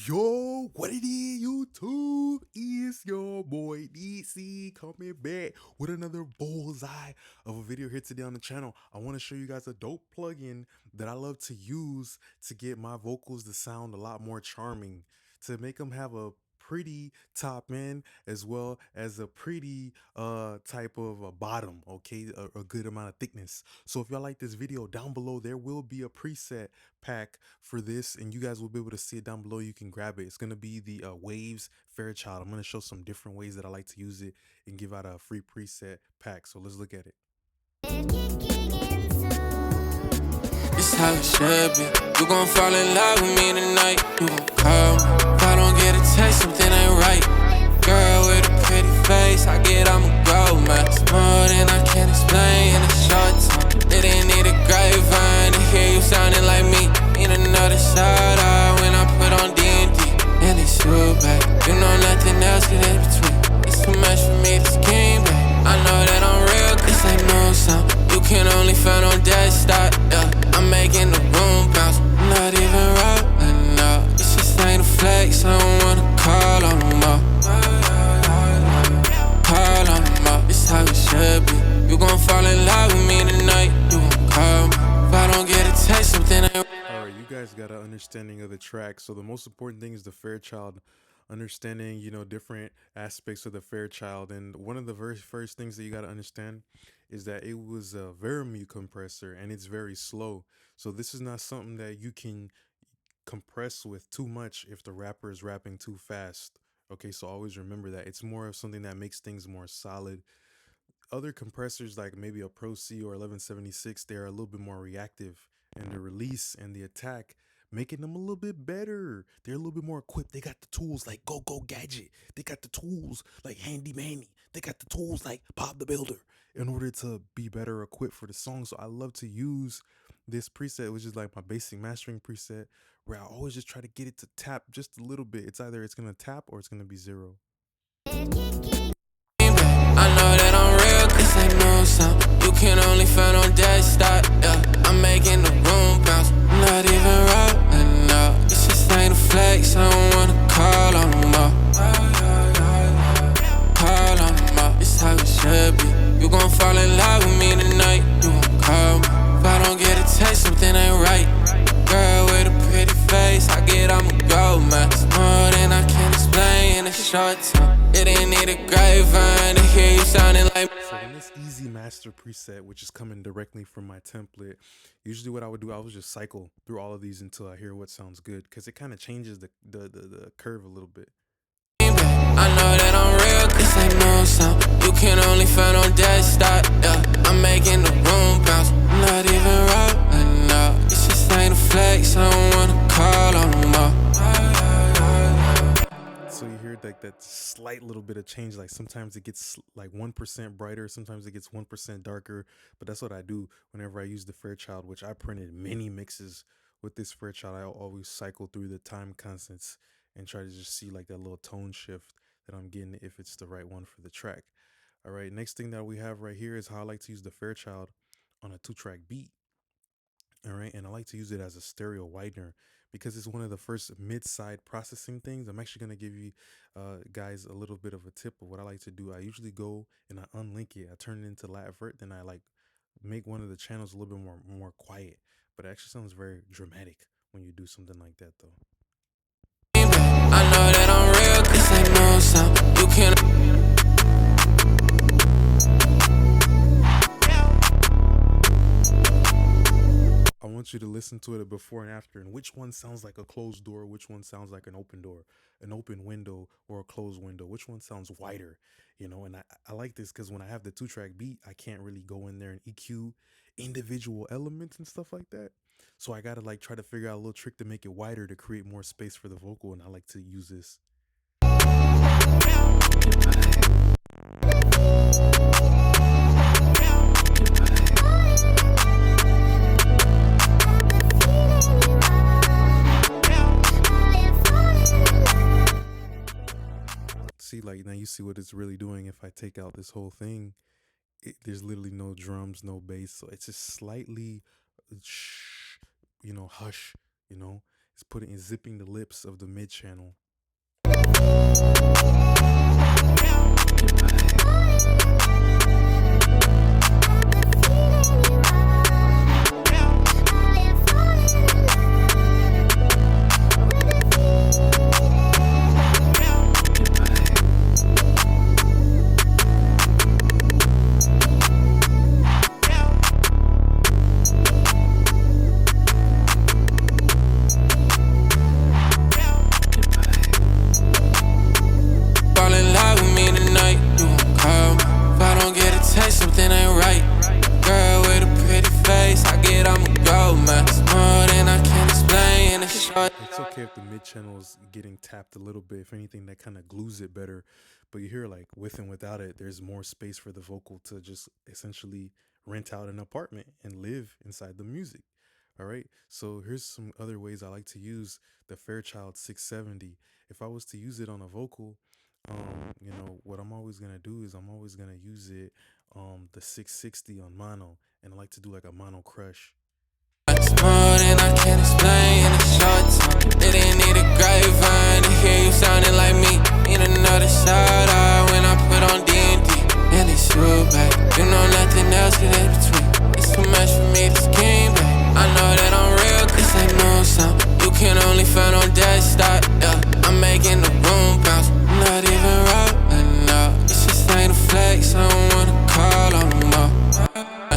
Yo, what it is, YouTube? Is your boy DC coming back with another bullseye of a video here today on the channel. I want to show you guys a dope plugin that I love to use to get my vocals to sound a lot more charming, to make them have a pretty top end as well as a pretty type of a bottom, okay, a good amount of thickness. So if y'all like this video, down below there will be a preset pack for this, and you guys will be able to see it down below. You can grab it. It's going to be the Waves Fairchild. I'm going to show some different ways that I like to use it and give out a free preset pack. So let's look at it. It's how it should be. You gon' fall in love with me tonight. You gon' call me. If I don't get a text, something ain't right. Girl with a pretty face, I get I'm a grown man. It's more than I can explain in a short time. They didn't need a grapevine to hear you sounding like me. Need another shout out when I put on D&D. And it's you, babe. You know nothing else get in between. It's too much for me to scheme, babe. I know that I'm real, this ain't no sound. You can only find on desktop, yeah. I'm making the room bounce. I'm not even rolling up. It's just ain't a flex. I don't wanna call on them all. Call on them all. It's how it should be. You gon' fall in love with me tonight. You gon' call me. If I don't get a text, something ain't. Alright, you guys got an understanding of the track. So the most important thing is the Fairchild, understanding, different aspects of the Fairchild. And one of the very first things that you got to understand is that it was a very compressor and it's very slow. So this is not something that you can compress with too much if the rapper is rapping too fast. Okay, so always remember that it's more of something that makes things more solid. Other compressors like maybe a Pro C or 1176, they're a little bit more reactive, and the release and the attack making them a little bit better. They're a little bit more equipped. They got the tools like Go Gadget. They got the tools like Handy Manny. They got the tools like Bob the Builder in order to be better equipped for the song. So I love to use this preset, which is like my basic mastering preset, where I always just try to get it to tap just a little bit. It's either it's gonna tap or it's gonna be zero. I know that I'm real, this ain't no sound. You can only find on desktop, yeah. I'm making the room bounce. I'm not even rolling up. It's just ain't a flex. I don't wanna call on them all. Call on them all. It's how it should be. You gon' fall in love with me tonight. You gon' call me. If I don't get a text, something ain't right. Girl with a pretty face, I get I'm a grown man. It's more than I can explain in a short time. It didn't need a grapevine to hear you sounding like. So in this easy master preset, which is coming directly from my template, usually what I would do, I would just cycle through all of these until I hear what sounds good, because it kind of changes the curve a little bit. I know that I'm real, this ain't no sound. You can only find on desktop, yeah. I'm making the room bounce. I'm not even rolling up. It's just ain't a flex. I don't wanna call on them all. So you hear like that slight little bit of change. Like sometimes it gets like 1% brighter, sometimes it gets 1% darker. But that's what I do whenever I use the Fairchild, which I printed many mixes with this Fairchild. I always cycle through the time constants and try to just see like that little tone shift that I'm getting, if it's the right one for the track. All right, next thing that we have right here is how I like to use the Fairchild on a 2-track beat. All right, and I like to use it as a stereo widener because it's one of the first mid-side processing things. I'm actually going to give you guys a little bit of a tip of what I like to do. I usually go and I unlink it, I turn it into lat-vert, then I like make one of the channels a little bit more quiet. But it actually sounds very dramatic when you do something like that, though. I know that I'm real, this ain't no sound. You can. I want you to listen to it before and after, and which one sounds like a closed door, which one sounds like an open door, an open window, or a closed window, which one sounds wider, and I like this because when I have the 2-track beat, I can't really go in there and EQ individual elements and stuff like that. So I gotta like try to figure out a little trick to make it wider to create more space for the vocal, and I like to use this. See, like now you see what it's really doing. If I take out this whole thing, there's literally no drums, no bass, so it's just slightly hush, is putting is zipping the lips of the mid channel. Something ain't right. Girl with a pretty face, I get I'ma go, man. It's more than I can explain. It's short. It's okay if the mid channel is getting tapped a little bit. If anything, that kind of glues it better. But you hear like with and without it, there's more space for the vocal to just essentially rent out an apartment and live inside the music. All right. So here's some other ways I like to use the Fairchild 670. If I was to use it on a vocal, what I'm always gonna do is I'm always gonna use it the 660 on mono, and I like to do like a mono crush. It's more than I can explain in a short time. They didn't need a grapevine to hear you sounding like me. Need another shout out when I put on D&D. And it's you, babe. You know nothing else is in between. It's too much for me to scheme, babe. I know that I'm real, cause I know something you can only find on desktop, yeah. I'm making the room bounce. I'm not even rolling up. It's just ain't a flex, I don't wanna call on them all.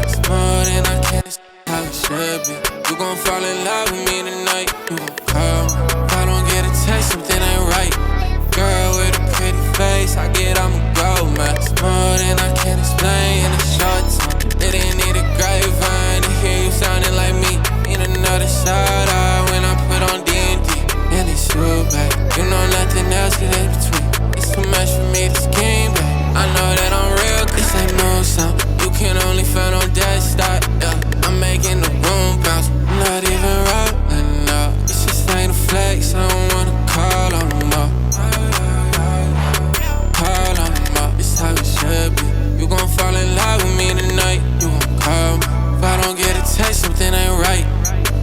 It's more than I can explain. How it should be. You gon' fall in love with me tonight. You gon' call me. If I don't get a text, something ain't right. Girl with a pretty face, I get I'ma go, man. It's more than I can explain in a short time. They didn't need a grapevine to hear you sounding like me. Need another shout out when I put on D&D. And it's you, babe. You know nothing else is in between. It's too much for me to scheme, babe. I know that I'm real, cause I know something you can only find on desktop, yeah. I'm making the room bounce. I'm not even rolling up. It's just ain't a flex. I don't wanna call on them all. Call on them all. It's how it should be. You gon' fall in love with me tonight. You gon' call me. If I don't get a text, something ain't right.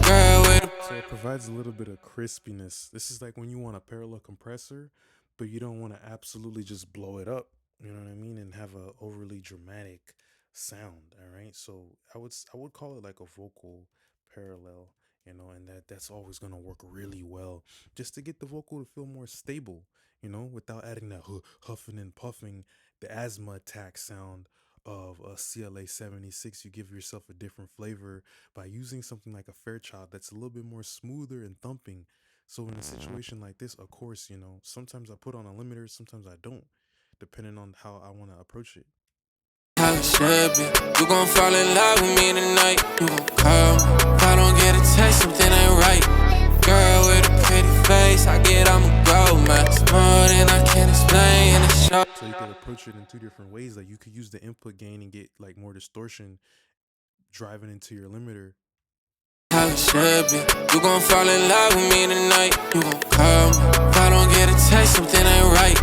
Girl with a So it provides a little bit of crispiness. This is like when you want a parallel compressor, but you don't want to absolutely just blow it up. You know what I mean? And have a overly dramatic sound. All right. So I would call it like a vocal parallel. And that's always gonna work really well, just to get the vocal to feel more stable. Without adding that huffing and puffing, the asthma attack sound of a CLA 76. You give yourself a different flavor by using something like a Fairchild that's a little bit more smoother and thumping. So in a situation like this, of course, sometimes I put on a limiter, sometimes I don't, depending on how I want to approach it. how it should be. You gon' fall in love with me tonight. You gon' call me. If I don't get a text, something ain't right. Girl with a pretty face, I get I'ma go, man. It's more than I can explain in a short. So you can approach it in two different ways. Like you could use the input gain and get like more distortion driving into your limiter. How it should be. You gon' fall in love with me tonight. You gon' call me. If I don't get a text, something ain't right.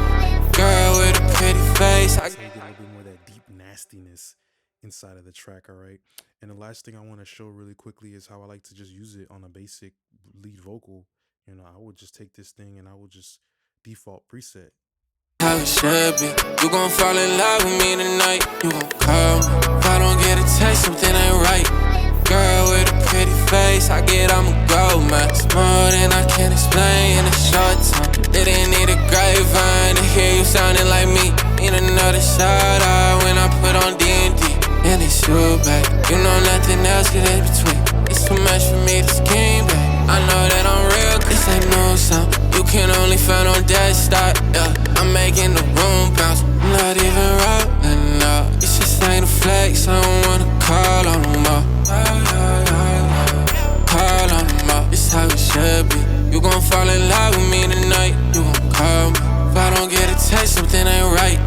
Girl with a pretty face, That's how you get a little bit more of that deep nastiness inside of the track. All right. And the last thing I want to show really quickly is how I like to just use it on a basic lead vocal. I would just take this thing and I would just default preset. how it should be. You gon' fall in love with me tonight. You gon' call me. If I don't get a text, something ain't right. Girl with a pretty face, I get I'ma go, man. It's more than I can explain in a short time. They didn't need a grapevine to hear you sounding like me. Need another shout out when I put on D&D. And it's you, babe. You know nothing else is in between. It's too much for me to scheme, babe. I know that I'm real, cause I know something you can only find on desktop, yeah. I'm making the room bounce. I'm not even rolling up. It's just ain't a flex. I don't wanna call on them all. Call on them all. It's how it should be. You gon' fall in love with me tonight. You gon' call me. If I don't get a text, something ain't right.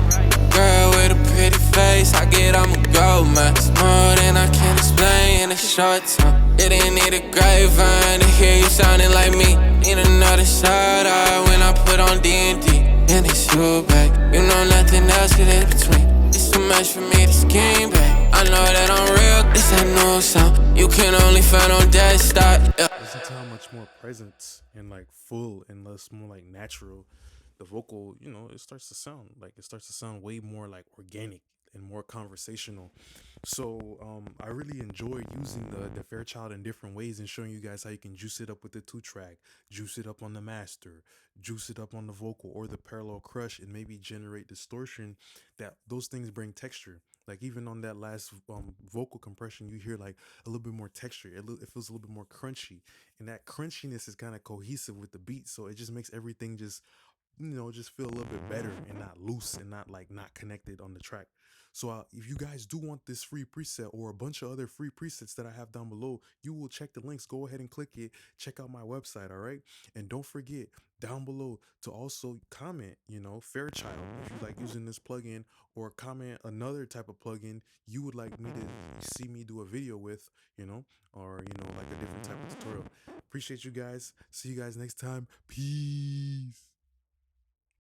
Girl with a pretty face, I get I'ma go, man. It's more than I can explain in a short time. They didn't need a grapevine to hear you sounding like me. Need another shout out when I put on D&D. And it's you, babe. You know nothing else is in between. It's too much for me to scheme, babe. I know that I'm real. This ain't no sound you can only find on desktop, yeah. Listen to how much more presence and like full and less more like natural, the vocal, it starts to sound like it starts to sound way more like organic and more conversational. So I really enjoy using the Fairchild in different ways and showing you guys how you can juice it up with the 2 track, juice it up on the master, juice it up on the vocal or the parallel crush, and maybe generate distortion. That those things bring texture. Like even on that last vocal compression, you hear like a little bit more texture. It feels a little bit more crunchy, and that crunchiness is kind of cohesive with the beat. So it just makes everything just feel a little bit better and not loose and not like not connected on the track. So if you guys do want this free preset or a bunch of other free presets that I have down below, you will check the links. Go ahead and click it. Check out my website, all right? And don't forget down below to also comment, Fairchild, if you like using this plugin, or comment another type of plugin you would like me to see me do a video with, or like a different type of tutorial. Appreciate you guys. See you guys next time. Peace.